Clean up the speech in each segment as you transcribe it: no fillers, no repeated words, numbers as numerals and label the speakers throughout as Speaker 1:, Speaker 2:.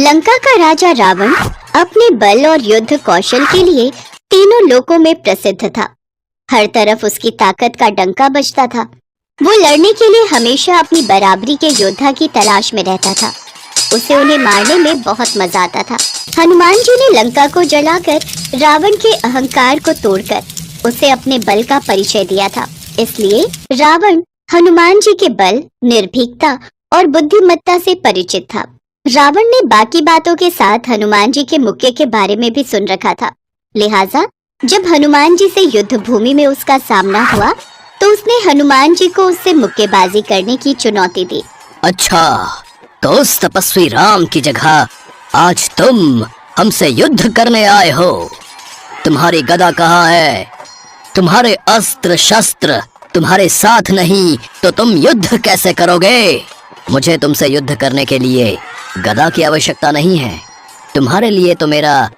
Speaker 1: लंका का राजा रावण अपने बल और युद्ध कौशल के लिए तीनों लोकों में प्रसिद्ध था। हर तरफ उसकी ताकत का डंका बजता था। वो लड़ने के लिए हमेशा अपनी बराबरी के योद्धा की तलाश में रहता था। उसे उन्हें मारने में बहुत मजा आता था। हनुमान जी ने लंका को जलाकर रावण के अहंकार को तोड़कर उसे अपने बल का परिचय दिया था। इसलिए रावण हनुमान जी के बल, निर्भीकता और बुद्धिमत्ता से परिचित था। रावण ने बाकी बातों के साथ हनुमान जी के मुक्के के बारे में भी सुन रखा था। लिहाजा जब हनुमान जी से युद्ध भूमि में उसका सामना हुआ तो उसने हनुमान जी को उससे मुक्केबाजी करने की चुनौती दी।
Speaker 2: अच्छा, तो उस तपस्वी राम की जगह आज तुम हमसे युद्ध करने आए हो। तुम्हारी गदा कहाँ है? तुम्हारे अस्त्र शस्त्र तुम्हारे साथ नहीं तो तुम युद्ध कैसे करोगे? मुझे तुमसे युद्ध करने के लिए गदा की आवश्यकता नहीं है। तुम्हारे लिए तो मेरा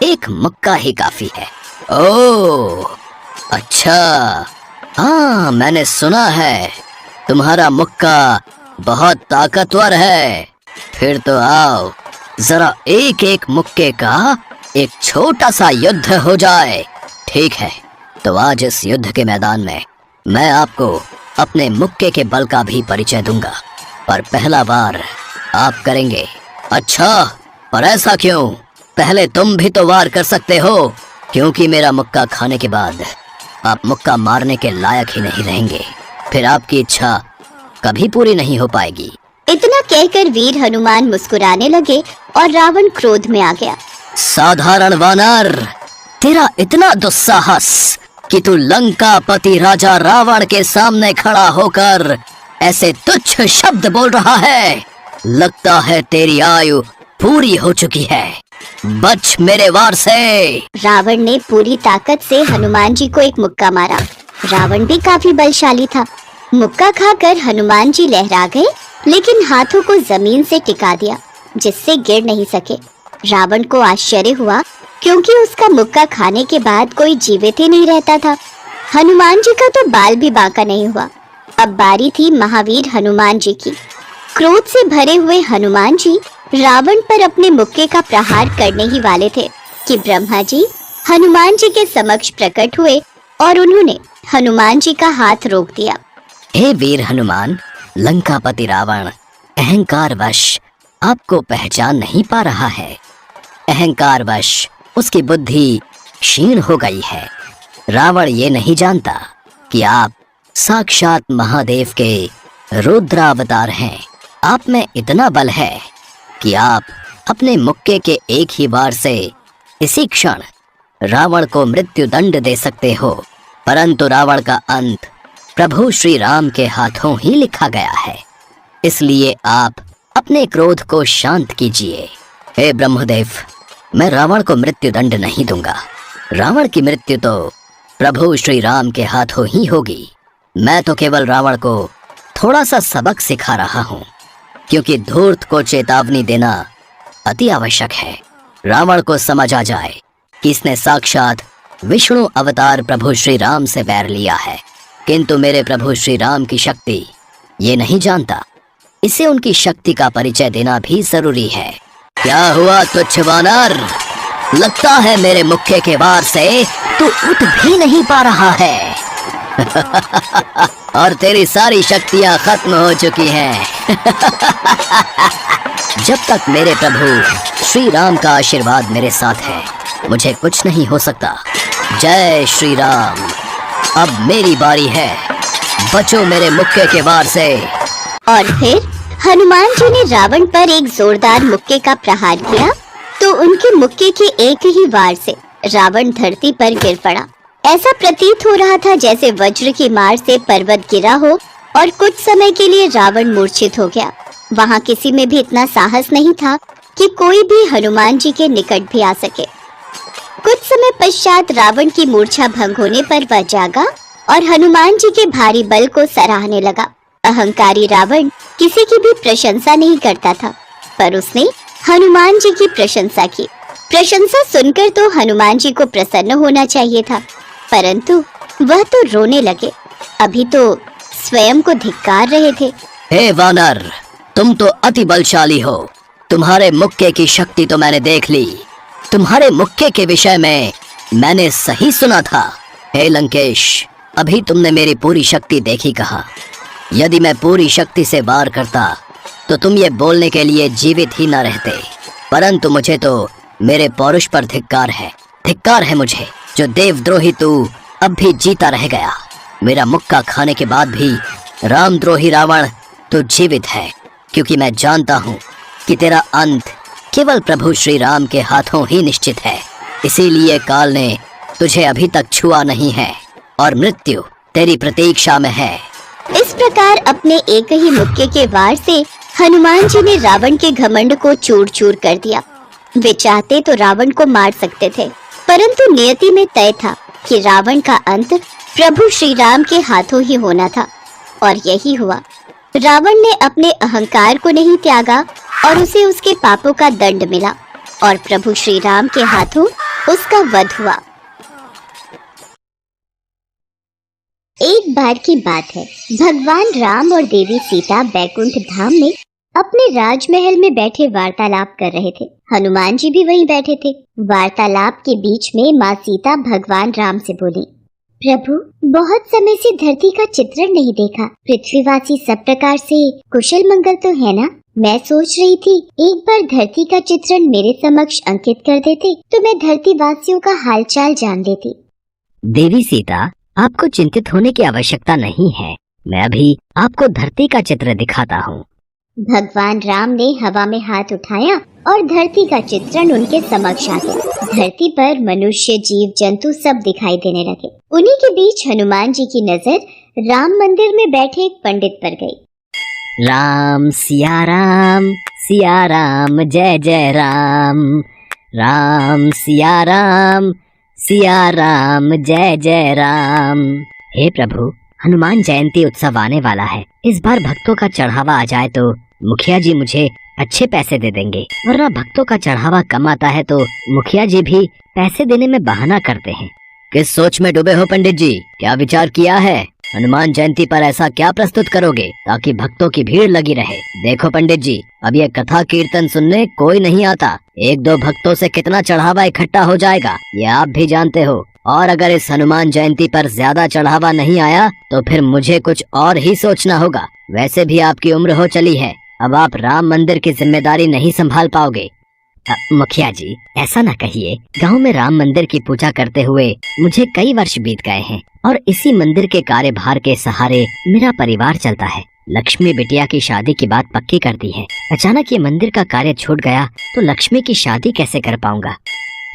Speaker 2: एक मुक्का ही काफी है। ओह, अच्छा, हाँ, मैंने सुना है तुम्हारा मुक्का बहुत ताकतवर है। फिर तो आओ, जरा एक एक मुक्के का एक छोटा सा युद्ध हो जाए। ठीक है, तो आज इस युद्ध के मैदान में मैं आपको अपने मुक्के के बल का भी परिचय दूंगा, पर पहला वार आप करेंगे। अच्छा, पर ऐसा क्यों? पहले तुम भी तो वार कर सकते हो, क्योंकि मेरा मुक्का खाने के बाद आप मुक्का मारने के लायक ही नहीं रहेंगे। फिर आपकी इच्छा कभी पूरी नहीं हो पाएगी।
Speaker 1: इतना कहकर वीर हनुमान मुस्कुराने लगे और रावण क्रोध में आ गया।
Speaker 2: साधारण वानर, तेरा इतना दुस्साहस कि तू लंकापति राजा रावण के सामने खड़ा होकर ऐसे तुच्छ शब्द बोल रहा है। लगता है तेरी आयु पूरी हो चुकी है। बच मेरे वार से।
Speaker 1: रावण ने पूरी ताकत से हनुमान जी को एक मुक्का मारा। रावण भी काफी बलशाली था। मुक्का खाकर हनुमान जी लहरा गए, लेकिन हाथों को जमीन से टिका दिया, जिससे गिर नहीं सके। रावण को आश्चर्य हुआ, क्योंकि उसका मुक्का खाने के बाद कोई जीवित ही नहीं रहता था। हनुमान जी का तो बाल भी बांका नहीं हुआ। अब बारी थी महावीर हनुमान जी की। क्रोध से भरे हुए हनुमान जी रावण पर अपने मुक्के का प्रहार करने ही वाले थे कि ब्रह्मा जी हनुमान जी के समक्ष प्रकट हुए और उन्होंने हनुमान जी का हाथ रोक दिया।
Speaker 2: हे वीर हनुमान, लंकापति रावण अहंकारवश आपको पहचान नहीं पा रहा है। अहंकारवश उसकी बुद्धि क्षीण हो गई है। रावण ये नहीं जानता कि आप साक्षात महादेव के रुद्रावतार हैं। आप में इतना बल है कि आप अपने मुक्के के एक ही वार से इसी क्षण रावण को मृत्यु दंड दे सकते हो। परंतु रावण का अंत प्रभु श्री राम के हाथों ही लिखा गया है। इसलिए आप अपने क्रोध को शांत कीजिए। हे ब्रह्मदेव, मैं रावण को मृत्यु दंड नहीं दूंगा। रावण की मृत्यु तो प्रभु श्री राम के हाथों ही होगी। मैं तो केवल रावण को थोड़ा सा सबक सिखा रहा हूँ, क्योंकि धूर्त को चेतावनी देना अति आवश्यक है। रावण को समझ आ जाए कि इसने साक्षात विष्णु अवतार प्रभु श्री राम से बैर लिया है, किंतु मेरे प्रभु श्री राम की शक्ति ये नहीं जानता। इसे उनकी शक्ति का परिचय देना भी जरूरी है। क्या हुआ तुच्छ वानर? लगता है मेरे मुक्के के वार से तू उठ भी नहीं पा रहा है। और तेरी सारी शक्तियां खत्म हो चुकी हैं। जब तक मेरे प्रभु श्री राम का आशीर्वाद मेरे साथ है, मुझे कुछ नहीं हो सकता। जय श्री राम। अब मेरी बारी है, बचो मेरे मुक्के के वार से।
Speaker 1: और फिर हनुमान जी ने रावण पर एक जोरदार मुक्के का प्रहार किया तो उनके मुक्के के एक ही वार से रावण धरती पर गिर पड़ा। ऐसा प्रतीत हो रहा था जैसे वज्र की मार से पर्वत गिरा हो और कुछ समय के लिए रावण मूर्छित हो गया। वहाँ किसी में भी इतना साहस नहीं था कि कोई भी हनुमान जी के निकट भी आ सके। कुछ समय पश्चात रावण की मूर्छा भंग होने पर वह जागा और हनुमान जी के भारी बल को सराहने लगा। अहंकारी रावण किसी की भी प्रशंसा नहीं करता था, पर उसने हनुमान जी की प्रशंसा की। प्रशंसा सुनकर तो हनुमान जी को प्रसन्न होना चाहिए था, परंतु वह तो रोने लगे। अभी तो स्वयं को धिक्कार रहे थे।
Speaker 2: हे वानर, तुम तो अति बलशाली हो, तुम्हारे मुक्के की शक्ति तो मैंने देख ली। तुम्हारे मुक्के के विषय में मैंने सही सुना था। हे लंकेश, अभी तुमने मेरी पूरी शक्ति देखी कहा। यदि मैं पूरी शक्ति से वार करता तो तुम ये बोलने के लिए जीवित ही न रहते। परंतु मुझे तो मेरे पौरुष पर धिक्कार है मुझे, जो देवद्रोही तू अब भी जीता रह गया। मेरा मुक्का खाने के बाद भी रामद्रोही रावण तो जीवित है, क्योंकि मैं जानता हूँ कि तेरा अंत केवल प्रभु श्री राम के हाथों ही निश्चित है। इसीलिए काल ने तुझे अभी तक छुआ नहीं है और मृत्यु तेरी प्रतीक्षा में है।
Speaker 1: इस प्रकार अपने एक ही मुक्के के वार से हनुमान जी ने रावण के घमंड को चूर चूर कर दिया। वे चाहते तो रावण को मार सकते थे, परंतु नियति में तय था कि रावण का अंत प्रभु श्री राम के हाथों ही होना था, और यही हुआ। रावण ने अपने अहंकार को नहीं त्यागा और उसे उसके पापों का दंड मिला और प्रभु श्री राम के हाथों उसका वध हुआ। एक बार की बात है, भगवान राम और देवी सीता बैकुंठ धाम में अपने राजमहल में बैठे वार्तालाप कर रहे थे। हनुमान जी भी वहीं बैठे थे। वार्तालाप के बीच में माँ सीता भगवान राम से बोली, प्रभु, बहुत समय से धरती का चित्रण नहीं देखा। पृथ्वीवासी सब प्रकार से कुशल मंगल तो है ना? मैं सोच रही थी एक बार धरती का चित्रण मेरे समक्ष अंकित कर देते तो मैं धरती वासियों का हालचाल जान लेती।
Speaker 2: देवी सीता, आपको चिंतित होने की आवश्यकता नहीं है। मैं अभी आपको धरती का चित्र दिखाता हूँ।
Speaker 1: भगवान राम ने हवा में हाथ उठाया और धरती का चित्रण उनके समक्ष आ गया। धरती पर मनुष्य, जीव जंतु सब दिखाई देने लगे। उन्हीं के बीच हनुमान जी की नजर राम मंदिर में बैठे एक पंडित पर गई।
Speaker 2: राम सिया राम जय जय राम। राम सिया राम जय जय राम। हे प्रभु, हनुमान जयंती उत्सव आने वाला है। इस बार भक्तों का चढ़ावा आ जाए तो मुखिया जी मुझे अच्छे पैसे दे देंगे, वरना भक्तों का चढ़ावा कम आता है तो मुखिया जी भी पैसे देने में बहाना करते हैं। किस सोच में डूबे हो पंडित जी? क्या विचार किया है? हनुमान जयंती पर ऐसा क्या प्रस्तुत करोगे ताकि भक्तों की भीड़ लगी रहे? देखो पंडित जी, अब ये कथा कीर्तन सुनने कोई नहीं आता। एक दो भक्तों से कितना चढ़ावा इकट्ठा हो जाएगा ये आप भी जानते हो। और अगर इस हनुमान जयंती पर ज्यादा चढ़ावा नहीं आया तो फिर मुझे कुछ और ही सोचना होगा। वैसे भी आपकी उम्र हो चली है, अब आप राम मंदिर की जिम्मेदारी नहीं संभाल पाओगे। मुखिया जी, ऐसा न कहिए। गांव में राम मंदिर की पूजा करते हुए मुझे कई वर्ष बीत गए हैं और इसी मंदिर के कार्यभार के सहारे मेरा परिवार चलता है। लक्ष्मी बिटिया की शादी की बात पक्की कर दी है। अचानक ये मंदिर का कार्य छूट गया तो लक्ष्मी की शादी कैसे कर पाऊंगा?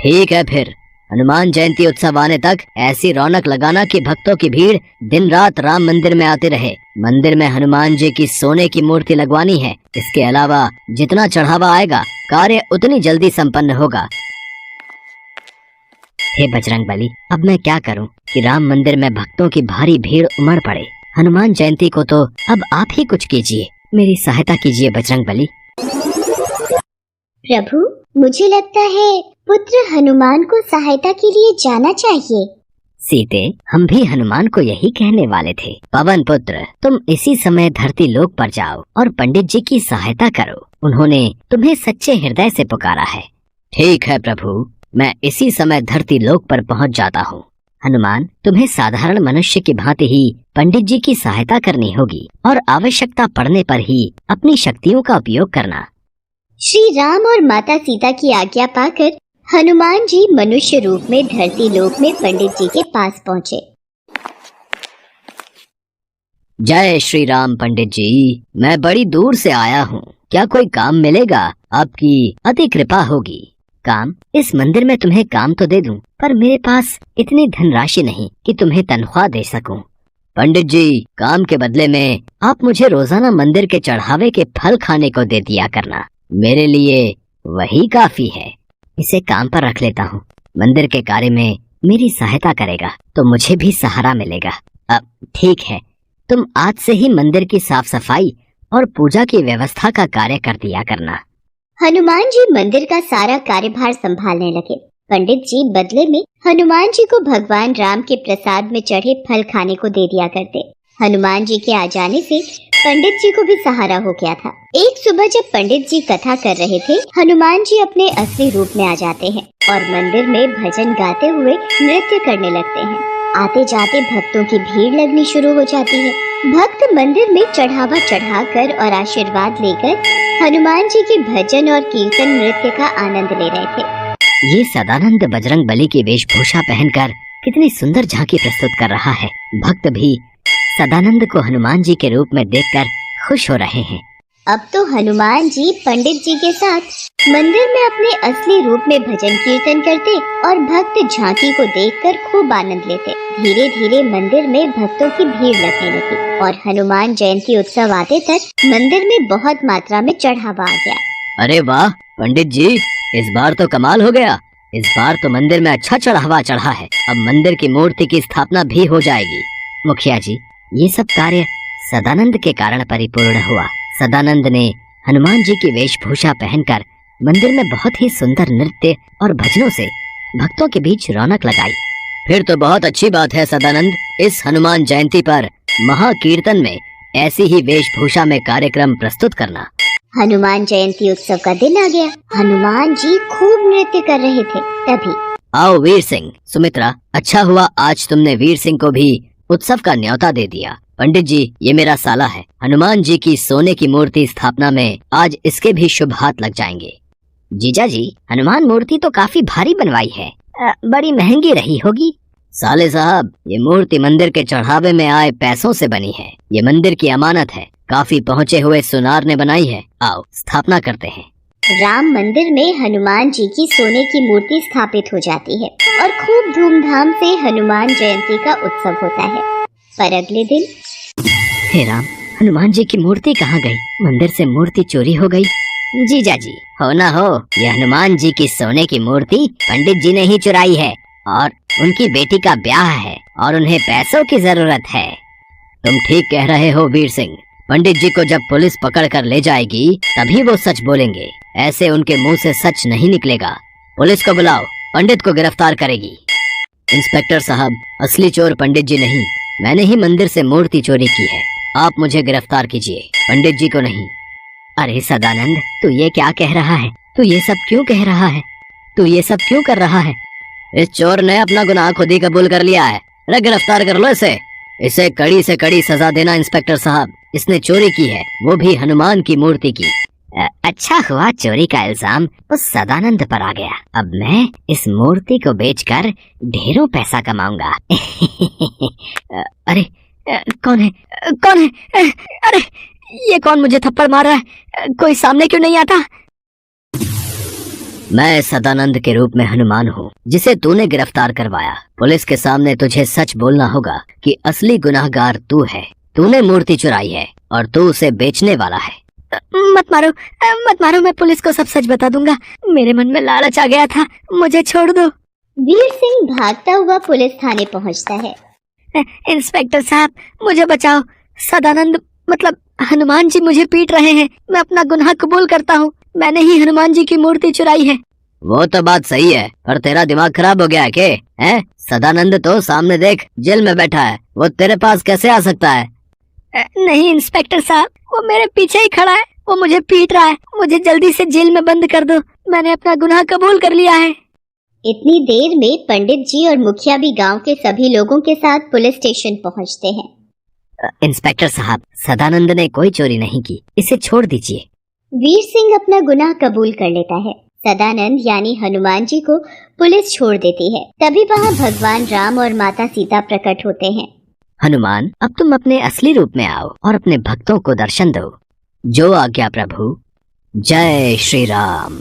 Speaker 2: ठीक है, फिर हनुमान जयंती उत्सव आने तक ऐसी रौनक लगाना कि भक्तों की भीड़ दिन रात राम मंदिर में आते रहे। मंदिर में हनुमान जी की सोने की मूर्ति लगवानी है। इसके अलावा जितना चढ़ावा आएगा कार्य उतनी जल्दी संपन्न होगा। हे बजरंगबली, अब मैं क्या करूं कि राम मंदिर में भक्तों की भारी भीड़ उमड़ पड़े। हनुमान जयंती को तो अब आप ही कुछ कीजिए, मेरी सहायता कीजिए बजरंगबली।
Speaker 1: प्रभु, मुझे लगता है पुत्र हनुमान को सहायता के लिए जाना चाहिए।
Speaker 2: सीते, हम भी हनुमान को यही कहने वाले थे। पवन पुत्र, तुम इसी समय धरती लोक पर जाओ और पंडित जी की सहायता करो। उन्होंने तुम्हें सच्चे हृदय से पुकारा है। ठीक है प्रभु, मैं इसी समय धरती लोक पर पहुंच जाता हूँ। हनुमान, तुम्हें साधारण मनुष्य की भांति ही पंडित जी की सहायता करनी होगी और आवश्यकता पड़ने पर ही अपनी शक्तियों का उपयोग करना।
Speaker 1: श्री राम और माता सीता की आज्ञा पाकर हनुमान जी मनुष्य रूप में धरती लोक में पंडित जी के पास पहुँचे।
Speaker 2: जय श्री राम पंडित जी, मैं बड़ी दूर से आया हूँ। क्या कोई काम मिलेगा? आपकी अति कृपा होगी। काम? इस मंदिर में तुम्हें काम तो दे दूं, पर मेरे पास इतनी धनराशि नहीं कि तुम्हें तनख्वाह दे सकूं। पंडित जी, काम के बदले में आप मुझे रोजाना मंदिर के चढ़ावे के फल खाने को दे दिया करना। मेरे लिए वही काफी है। इसे काम पर रख लेता हूँ। मंदिर के कार्य में मेरी सहायता करेगा तो मुझे भी सहारा मिलेगा। अब ठीक है, तुम आज से ही मंदिर की साफ सफाई और पूजा की व्यवस्था का कार्य कर दिया करना।
Speaker 1: हनुमान जी मंदिर का सारा कार्यभार संभालने लगे। पंडित जी बदले में हनुमान जी को भगवान राम के प्रसाद में चढ़े फल खाने को दे दिया करते। हनुमान जी के आ जाने से पंडित जी को भी सहारा हो गया था। एक सुबह जब पंडित जी कथा कर रहे थे, हनुमान जी अपने असली रूप में आ जाते हैं और मंदिर में भजन गाते हुए नृत्य करने लगते हैं। आते जाते भक्तों की भीड़ लगनी शुरू हो जाती है। भक्त मंदिर में चढ़ावा चढ़ाकर और आशीर्वाद लेकर हनुमान जी के भजन और कीर्तन नृत्य का आनंद ले रहे थे।
Speaker 2: ये सदानंद बजरंग बली की वेशभूषा पहनकर कितनी सुंदर झांकी प्रस्तुत कर रहा है। भक्त भी सदानंद को हनुमान जी के रूप में देखकर खुश हो रहे हैं।
Speaker 1: अब तो हनुमान जी पंडित जी के साथ मंदिर में अपने असली रूप में भजन कीर्तन करते और भक्त झांकी को देखकर खूब आनंद लेते। धीरे धीरे मंदिर में भक्तों की भीड़ लगने लगी और हनुमान जयंती उत्सव आते तक मंदिर में बहुत मात्रा में चढ़ावा आ गया।
Speaker 2: अरे वाह पंडित जी, इस बार तो कमाल हो गया। इस बार तो मंदिर में अच्छा चढ़ावा चढ़ा है। अब मंदिर की मूर्ति की स्थापना भी हो जाएगी। मुखिया जी, ये सब कार्य सदानंद के कारण परिपूर्ण हुआ। सदानंद ने हनुमान जी की वेशभूषा पहनकर मंदिर में बहुत ही सुंदर नृत्य और भजनों से भक्तों के बीच रौनक लगाई। फिर तो बहुत अच्छी बात है सदानंद। इस हनुमान जयंती पर महाकीर्तन में ऐसी ही वेशभूषा में कार्यक्रम प्रस्तुत करना।
Speaker 1: हनुमान जयंती उत्सव का दिन आ गया। हनुमान जी खूब नृत्य कर रहे थे। तभी
Speaker 2: आओ वीर सिंह, सुमित्रा, अच्छा हुआ आज तुमने वीर सिंह को भी उत्सव का न्योता दे दिया। पंडित जी, ये मेरा साला है। हनुमान जी की सोने की मूर्ति स्थापना में आज इसके भी शुभ हाथ लग जाएंगे। जीजा जी, हनुमान मूर्ति तो काफी भारी बनवाई है, बड़ी महंगी रही होगी। साले साहब, ये मूर्ति मंदिर के चढ़ावे में आए पैसों से बनी है। ये मंदिर की अमानत है, काफी पहुँचे हुए सुनार ने बनाई है। आओ स्थापना करते हैं।
Speaker 1: राम मंदिर में हनुमान जी की सोने की मूर्ति स्थापित हो जाती है और खूब धूमधाम से हनुमान जयंती का उत्सव होता है। पर अगले दिन,
Speaker 2: हे राम, हनुमान जी की मूर्ति कहाँ गई? मंदिर से मूर्ति चोरी हो गई। जीजा जी, हो ना हो, ये हनुमान जी की सोने की मूर्ति पंडित जी ने ही चुराई है और उनकी बेटी का ब्याह है और उन्हें पैसों की जरूरत है। तुम ठीक कह रहे हो वीर सिंह। पंडित जी को जब पुलिस पकड़ कर ले जाएगी तभी वो सच बोलेंगे। ऐसे उनके मुंह से सच नहीं निकलेगा। पुलिस को बुलाओ, पंडित को गिरफ्तार करेगी। इंस्पेक्टर साहब, असली चोर पंडित जी नहीं, मैंने ही मंदिर से मूर्ति चोरी की है। आप मुझे गिरफ्तार कीजिए, पंडित जी को नहीं। अरे सदानंद, तू ये क्या कह रहा है? तू ये सब क्यों कह रहा है? तू ये सब क्यों कर रहा है? इस चोर ने अपना गुनाह खुद ही कबूल कर लिया है। अरे गिरफ्तार कर लो इसे। इसे कड़ी से कड़ी सजा देना इंस्पेक्टर साहब। इसने चोरी की है, वो भी हनुमान की मूर्ति की। अच्छा हुआ चोरी का इल्जाम उस सदानंद पर आ गया। अब मैं इस मूर्ति को बेचकर ढेरों पैसा कमाऊंगा। अरे कौन है? कौन है? अरे ये कौन मुझे थप्पड़ मार रहा है? कोई सामने क्यों नहीं आता? मैं सदानंद के रूप में हनुमान हूँ जिसे तूने गिरफ्तार करवाया। पुलिस के सामने तुझे सच बोलना होगा कि असली गुनाहगार तू है। तूने मूर्ति चुराई है और तू उसे बेचने वाला है। मत मारो, मत मारो, मैं पुलिस को सब सच बता दूंगा। मेरे मन में लालच आ गया था, मुझे छोड़ दो।
Speaker 1: वीर सिंह भागता हुआ पुलिस थाने पहुंचता है।
Speaker 2: इंस्पेक्टर साहब, मुझे बचाओ। सदानंद मतलब हनुमान जी मुझे पीट रहे हैं। मैं अपना गुनाह कबूल करता हूँ। मैंने ही हनुमान जी की मूर्ति चुराई है। वो तो बात सही है, पर तेरा दिमाग खराब हो गया है के? हैं? सदानंद तो सामने देख, जेल में बैठा है। वो तेरे पास कैसे आ सकता है? नहीं इंस्पेक्टर साहब, वो मेरे पीछे ही खड़ा है। वो मुझे पीट रहा है। मुझे जल्दी से जेल में बंद कर दो। मैंने अपना गुनाह कबूल कर लिया है।
Speaker 1: इतनी देर में पंडित जी और मुखिया भी गांव के सभी लोगों के साथ पुलिस स्टेशन पहुंचते हैं।
Speaker 2: इंस्पेक्टर साहब, सदानंद ने कोई चोरी नहीं की, इसे छोड़ दीजिए।
Speaker 1: वीर सिंह अपना गुनाह कबूल कर लेता है। सदानंद यानी हनुमान जी को पुलिस छोड़ देती है। तभी वहाँ भगवान राम और माता सीता प्रकट होते हैं।
Speaker 2: हनुमान, अब तुम अपने असली रूप में आओ और अपने भक्तों को दर्शन दो। जो आज्ञा प्रभु। जय श्री राम।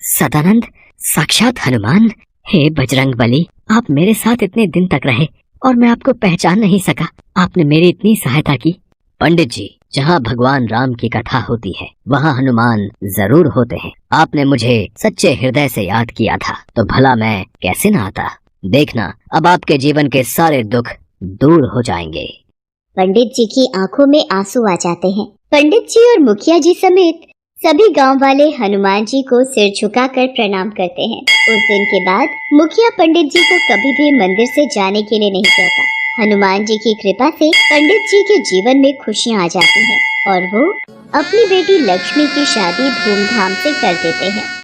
Speaker 2: सदानंद, साक्षात हनुमान। हे बजरंग बली, आप मेरे साथ इतने दिन तक रहे और मैं आपको पहचान नहीं सका। आपने मेरी इतनी सहायता की। पंडित जी, जहाँ भगवान राम की कथा होती है वहाँ हनुमान जरूर होते हैं। आपने मुझे सच्चे हृदय से याद किया था तो भला मैं कैसे न आता। देखना, अब आपके जीवन के सारे दुख दूर हो जाएंगे।
Speaker 1: पंडित जी की आंखों में आंसू आ जाते हैं। पंडित जी और मुखिया जी समेत सभी गांव वाले हनुमान जी को सिर झुकाकर प्रणाम करते हैं। उस दिन के बाद मुखिया पंडित जी को कभी भी मंदिर से जाने के लिए नहीं कहता। हनुमान जी की कृपा से पंडित जी के जीवन में खुशियां आ जाती हैं। और वो अपनी बेटी लक्ष्मी की शादी धूमधाम से कर देते हैं।